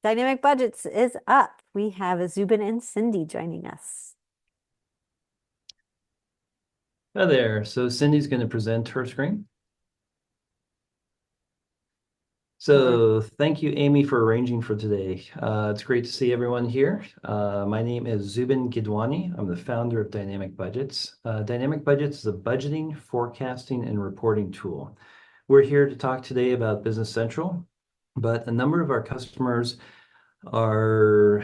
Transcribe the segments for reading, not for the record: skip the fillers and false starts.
Dynamic Budgets is up. We have Zubin and Cindy joining us. Hi there. So Cindy's going to present her screen. And So thank you, Amy, for arranging for today. It's great to see everyone here. My name is Zubin Gidwani. I'm the founder of Dynamic Budgets. Dynamic Budgets is a budgeting, forecasting, and reporting tool. We're here to talk today about Business Central, but a number of our customers are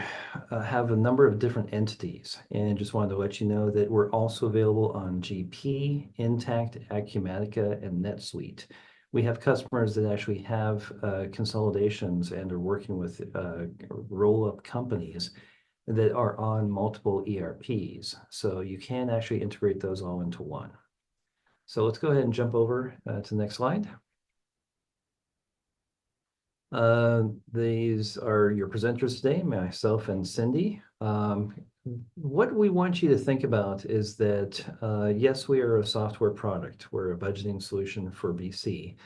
have a number of different entities, and just wanted to let you know that we're also available on GP, Intact, Acumatica, and NetSuite. We have customers that actually have consolidations and are working with roll-up companies that are on multiple ERPs. So you can actually integrate those all into one. So let's go ahead and jump over to the next slide. These are your presenters today, myself and Cindy. What we want you to think about is that, yes, we are a software product. We're a budgeting solution for VC,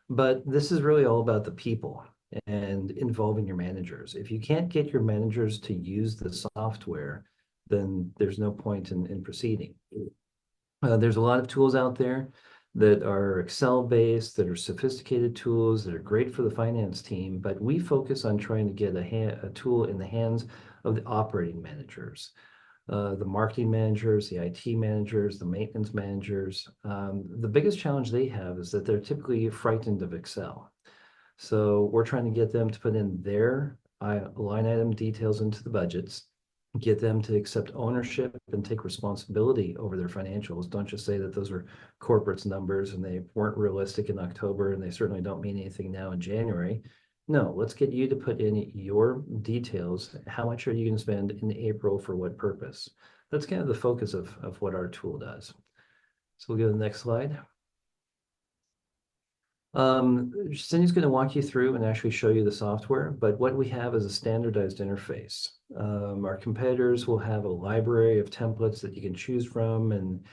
but this is really all about the people and involving your managers. If you can't get your managers to use the software, then there's no point in proceeding. There's a lot of tools out there that are Excel-based, that are sophisticated tools, that are great for the finance team, but we focus on trying to get a tool in the hands of the operating managers, the marketing managers, the IT managers, the maintenance managers. The biggest challenge they have is that they're typically frightened of Excel. So we're trying to get them to put in their line item details into the budgets, get them to accept ownership and take responsibility over their financials. Don't just say that those are corporate's numbers and they weren't realistic in October and they certainly don't mean anything now in January. No, let's get you to put in your details. How much are you going to spend in April for what purpose? That's kind of the focus of what our tool does. So we'll go to the next slide. Cindy's going to walk you through and actually show you the software, but what we have is a standardized interface. Our competitors will have a library of templates that you can choose from and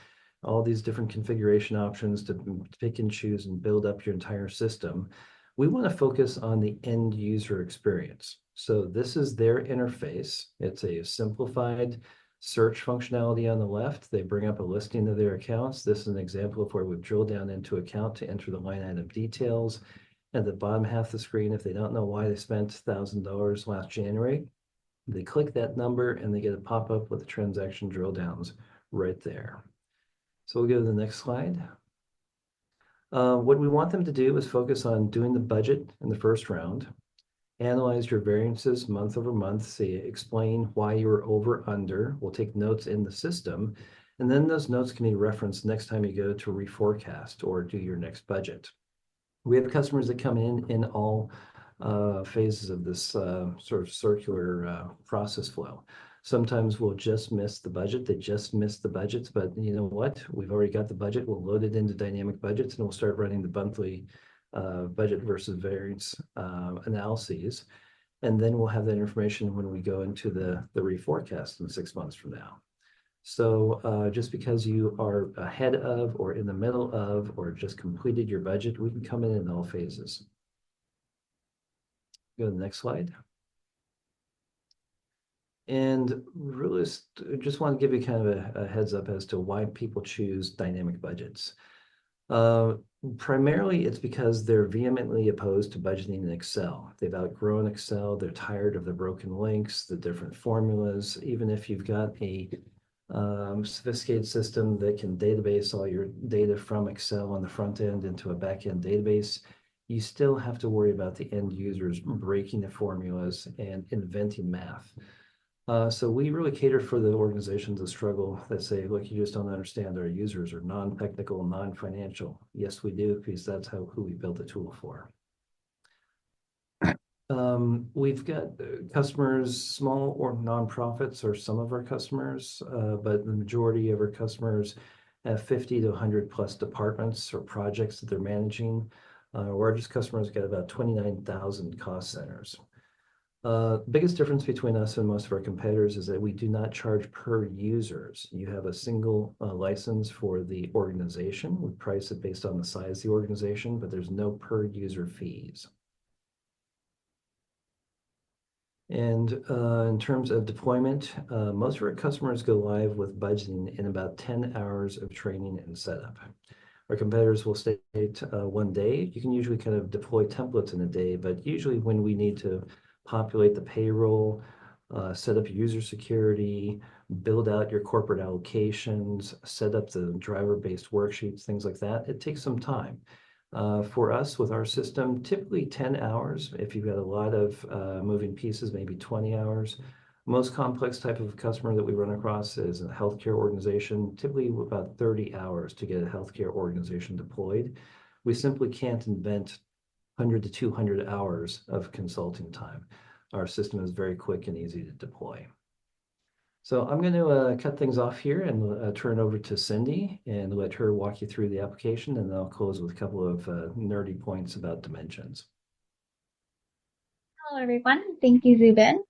all these different configuration options to pick and choose and build up your entire system. We want to focus on the end user experience. So this is their interface. It's a simplified search functionality on the left. They bring up a listing of their accounts. This is an example of where we've drilled down into account to enter the line item details. At the bottom half of the screen, if they don't know why they spent $1,000 last January, they click that number and they get a pop-up with the transaction drill downs right there. So we'll go to the next slide. What we want them to do is focus on doing the budget in the first round, analyze your variances month over month, say, explain why you were over, under. We'll take notes in the system, and then those notes can be referenced next time you go to reforecast or do your next budget. We have customers that come in all phases of this sort of circular process flow. Sometimes we'll just miss the budget. They just miss the budgets, but you know what? We've already got the budget. We'll load it into dynamic budgets and we'll start running the monthly budget versus variance analyses. And then we'll have that information when we go into the reforecast in 6 months from now. So just because you are ahead of or in the middle of or just completed your budget, we can come in all phases. Go to the next slide. And really just want to give you kind of a heads up as to why people choose dynamic budgets. Primarily, it's because they're vehemently opposed to budgeting in Excel. They've outgrown Excel. They're tired of the broken links, the different formulas. Even if you've got a sophisticated system that can database all your data from Excel on the front end into a back-end database, you still have to worry about the end users breaking the formulas and inventing math. So we really cater for the organizations that struggle, that say, look, you just don't understand, our users are non-technical, non-financial. Yes, we do, because that's who we built the tool for. We've got customers, small or nonprofits are some of our customers, but the majority of our customers have 50 to 100 plus departments or projects that they're managing. Our largest customers got about 29,000 cost centers. Biggest difference between us and most of our competitors is that we do not charge per users. You have a single license for the organization. We price it based on the size of the organization, but there's no per user fees. And in terms of deployment, most of our customers go live with budgeting in about 10 hours of training and setup. Our competitors will state 1 day. You can usually kind of deploy templates in a day, but usually when we need to populate the payroll, set up user security, build out your corporate allocations, set up the driver-based worksheets, things like that, it takes some time. For us, with our system, typically 10 hours. If you've got a lot of moving pieces, maybe 20 hours. Most complex type of customer that we run across is a healthcare organization, typically about 30 hours to get a healthcare organization deployed. We simply can't invent 100 to 200 hours of consulting time. Our system is very quick and easy to deploy. So I'm going to cut things off here and turn it over to Cindy and let her walk you through the application, and then I'll close with a couple of nerdy points about dimensions. Hello everyone, thank you Zubin.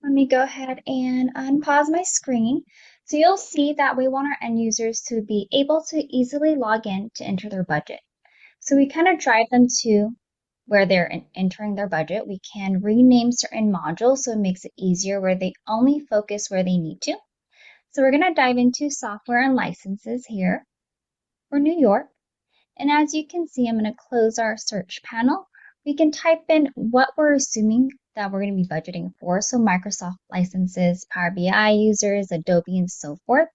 Let me go ahead and unpause my screen. So you'll see that we want our end users to be able to easily log in to enter their budget. So we kind of drive them to where they're entering their budget. We can rename certain modules so it makes it easier where they only focus where they need to. So we're going to dive into software and licenses here for New York. And as you can see, I'm going to close our search panel. We can type in what we're assuming that we're going to be budgeting for. So Microsoft licenses, Power BI users, Adobe, and so forth.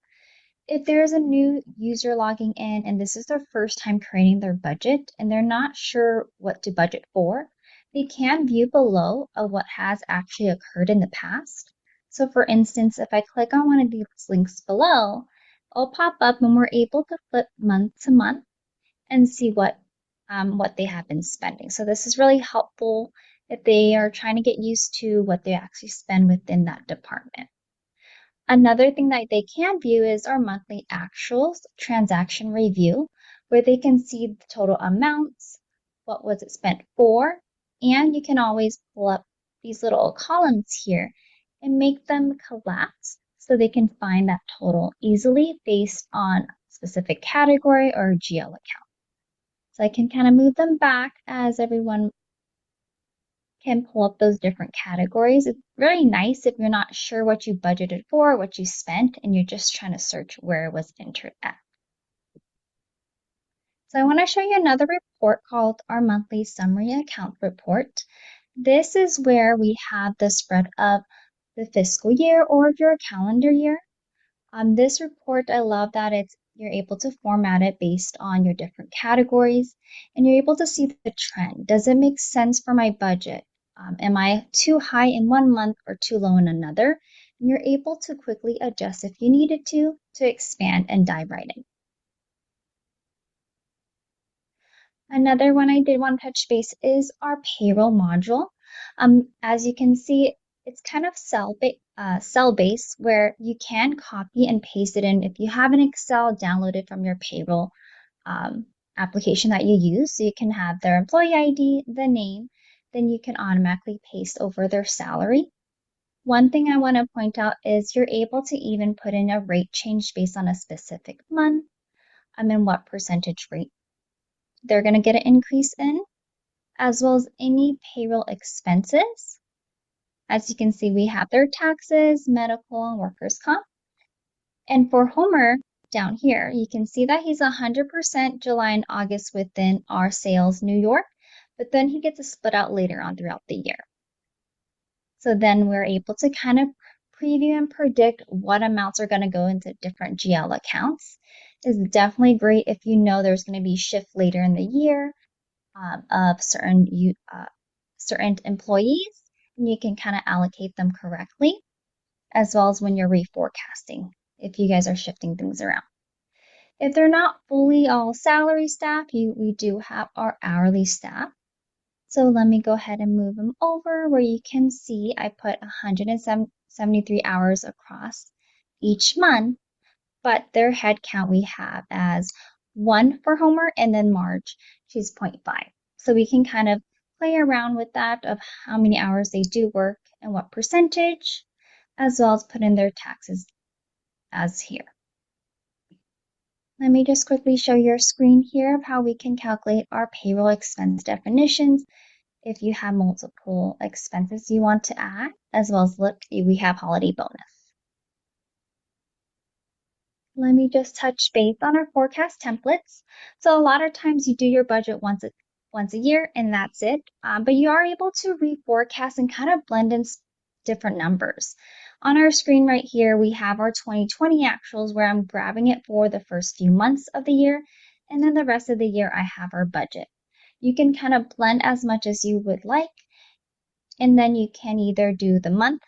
If there's a new user logging in and this is their first time creating their budget and they're not sure what to budget for, they can view below of what has actually occurred in the past. So for instance, if I click on one of these links below, it'll pop up and we're able to flip month to month and see what they have been spending. So this is really helpful if they are trying to get used to what they actually spend within that department. Another thing that they can view is our monthly actuals transaction review, where they can see the total amounts, what was it spent for, and you can always pull up these little columns here and make them collapse so they can find that total easily based on specific category or GL account. So I can kind of move them back as everyone can pull up those different categories. It's really nice if you're not sure what you budgeted for, what you spent, and you're just trying to search where it was entered at. So I want to show you another report called our monthly summary account report. This is where we have the spread of the fiscal year or your calendar year. On this report, I love that you're able to format it based on your different categories and you're able to see the trend. Does it make sense for my budget? Am I too high in one month or too low in another? And you're able to quickly adjust if you needed to expand and dive right in. Another one I did want to touch base is our payroll module. As you can see, it's kind of cell-based where you can copy and paste it in. If you have an Excel downloaded from your payroll application that you use, so you can have their employee ID, the name, then you can automatically paste over their salary. One thing I want to point out is you're able to even put in a rate change based on a specific month, and what percentage rate they're going to get an increase in, as well as any payroll expenses. As you can see, we have their taxes, medical, and workers' comp. And for Homer down here, you can see that he's 100% July and August within our sales New York, but then he gets a split out later on throughout the year. So then we're able to kind of preview and predict what amounts are going to go into different GL accounts. It's definitely great if you know there's going to be shift later in the year of certain employees, and you can kind of allocate them correctly, as well as when you're reforecasting, if you guys are shifting things around. If they're not fully all salary staff, we do have our hourly staff. So let me go ahead and move them over where you can see I put 173 hours across each month, but their head count we have as 1 for Homer and then Marge, she's 0.5. So we can kind of play around with that of how many hours they do work and what percentage, as well as put in their taxes as here. Let me just quickly show your screen here of how we can calculate our payroll expense definitions. if you have multiple expenses you want to add, as well as look, we have holiday bonus. Let me just touch base on our forecast templates. So a lot of times you do your budget once a year and that's it. But you are able to reforecast and kind of blend in different numbers. On our screen right here, we have our 2020 actuals where I'm grabbing it for the first few months of the year. And then the rest of the year, I have our budget. You can kind of blend as much as you would like. And then you can either do the month,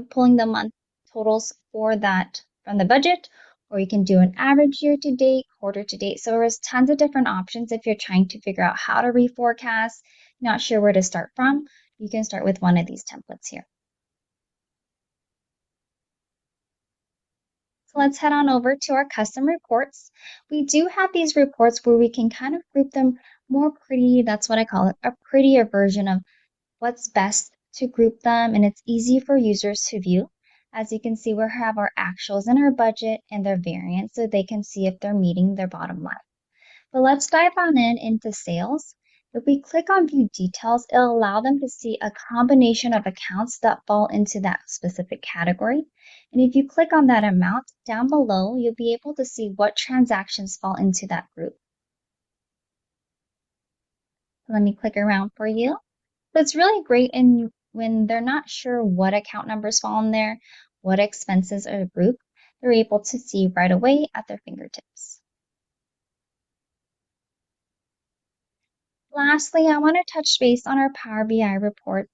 pulling the month totals for that from the budget, or you can do an average year to date, quarter to date. So there's tons of different options if you're trying to figure out how to reforecast, not sure where to start from. You can start with one of these templates here. So let's head on over to our custom reports. We do have these reports where we can kind of group them more pretty. That's what I call it, a prettier version of what's best to group them, and it's easy for users to view. As you can see, we have our actuals and our budget and their variance so they can see if they're meeting their bottom line. But let's dive on into sales. If we click on view details, it'll allow them to see a combination of accounts that fall into that specific category. And if you click on that amount down below, you'll be able to see what transactions fall into that group. Let me click around for you. So it's really great when they're not sure what account numbers fall in there, what expenses are grouped, they're able to see right away at their fingertips. Lastly, I want to touch base on our Power BI report.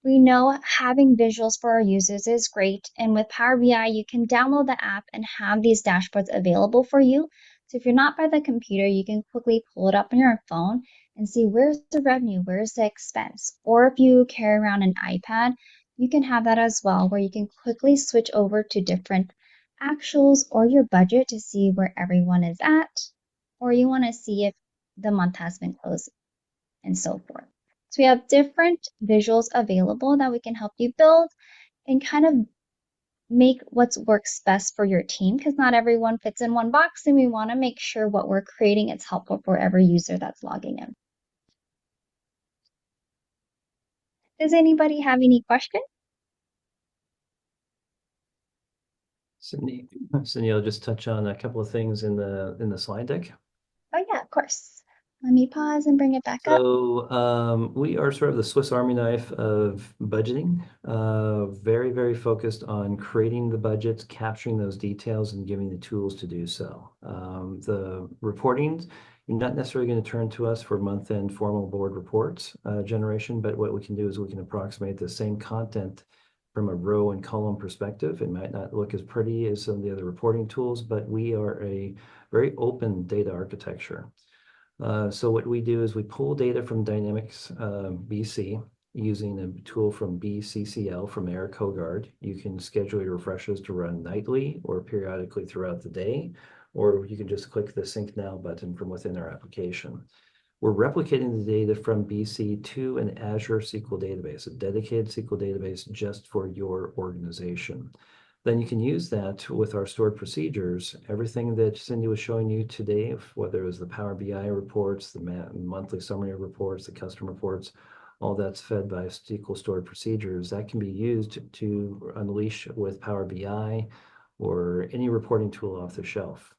We know having visuals for our users is great, and with Power BI, you can download the app and have these dashboards available for you. So if you're not by the computer, you can quickly pull it up on your phone and see where's the revenue, where's the expense. Or if you carry around an iPad, you can have that as well, where you can quickly switch over to different actuals or your budget to see where everyone is at, or you want to see if the month has been closed and so forth. So we have different visuals available that we can help you build and kind of make what works best for your team, because not everyone fits in one box, and we want to make sure what we're creating is helpful for every user that's logging in. Does anybody have any questions? Cindy, I'll just touch on a couple of things in the slide deck. Oh yeah, of course. Let me pause and bring it back up. So we are sort of the Swiss Army knife of budgeting, very, very focused on creating the budgets, capturing those details, and giving the tools to do so. The reporting, you're not necessarily going to turn to us for month-end formal board reports generation, but what we can do is we can approximate the same content from a row and column perspective. It might not look as pretty as some of the other reporting tools, but we are a very open data architecture. So what we do is we pull data from Dynamics BC using a tool from BCCL from Eric Hogard. You can schedule your refreshes to run nightly or periodically throughout the day, or you can just click the Sync Now button from within our application. We're replicating the data from BC to an Azure SQL database, a dedicated SQL database just for your organization. Then you can use that with our stored procedures. Everything that Cindy was showing you today, whether it was the Power BI reports, the monthly summary reports, the custom reports, all that's fed by SQL stored procedures. That can be used to unleash with Power BI or any reporting tool off the shelf.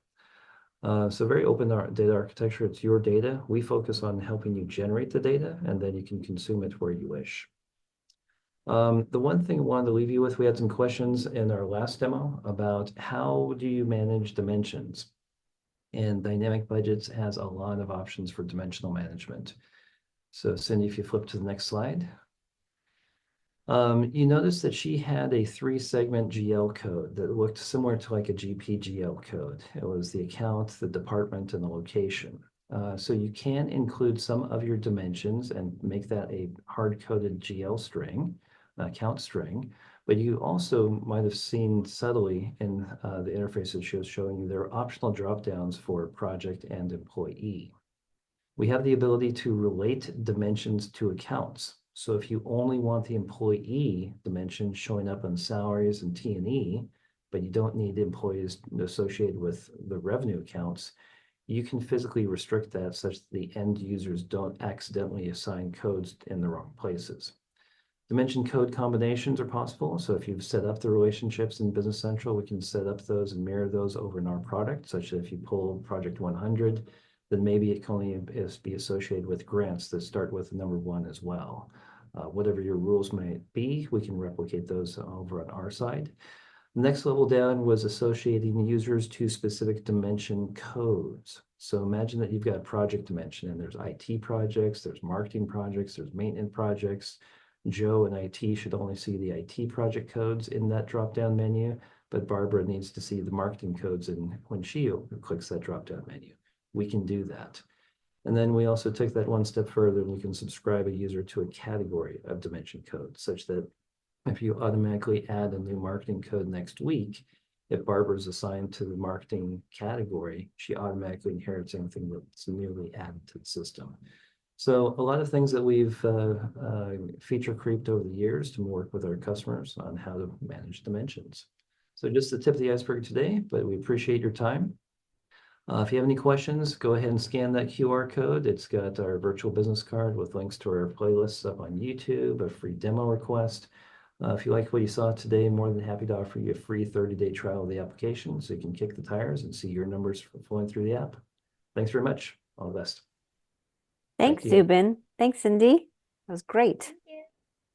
So very open data architecture. It's your data. We focus on helping you generate the data, and then you can consume it where you wish. The one thing I wanted to leave you with, we had some questions in our last demo about how do you manage dimensions? And Dynamic Budgets has a lot of options for dimensional management. So Cindy, if you flip to the next slide. You notice that she had a 3-segment GL code that looked similar to like a GPGL code. It was the account, the department, and the location. So you can include some of your dimensions and make that a hard-coded GL string, account string, but you also might have seen subtly in the interface that she was showing you, there are optional dropdowns for project and employee. We have the ability to relate dimensions to accounts. So if you only want the employee dimension showing up on salaries and T&E, but you don't need employees associated with the revenue accounts, you can physically restrict that such that the end users don't accidentally assign codes in the wrong places. Dimension code combinations are possible. So if you've set up the relationships in Business Central, we can set up those and mirror those over in our product, such that if you pull project 100, then maybe it can only be associated with grants that start with the number 1 as well. Whatever your rules might be, we can replicate those over on our side. The next level down was associating users to specific dimension codes. So imagine that you've got a project dimension, and there's IT projects, there's marketing projects, there's maintenance projects. Joe and IT should only see the IT project codes in that drop-down menu, but Barbara needs to see the marketing codes when she clicks that drop-down menu. We can do that. And then we also took that one step further, and we can subscribe a user to a category of dimension code, such that if you automatically add a new marketing code next week, if Barbara's assigned to the marketing category, she automatically inherits anything that's newly added to the system. So a lot of things that we've feature creeped over the years to work with our customers on how to manage dimensions. So just the tip of the iceberg today, but we appreciate your time. If you have any questions, go ahead and scan that QR code. It's got our virtual business card with links to our playlists up on YouTube, a free demo request. If you like what you saw today, more than happy to offer you a free 30-day trial of the application so you can kick the tires and see your numbers flowing through the app. Thanks very much. All the best. Thanks, Zubin. Thanks, Cindy. That was great.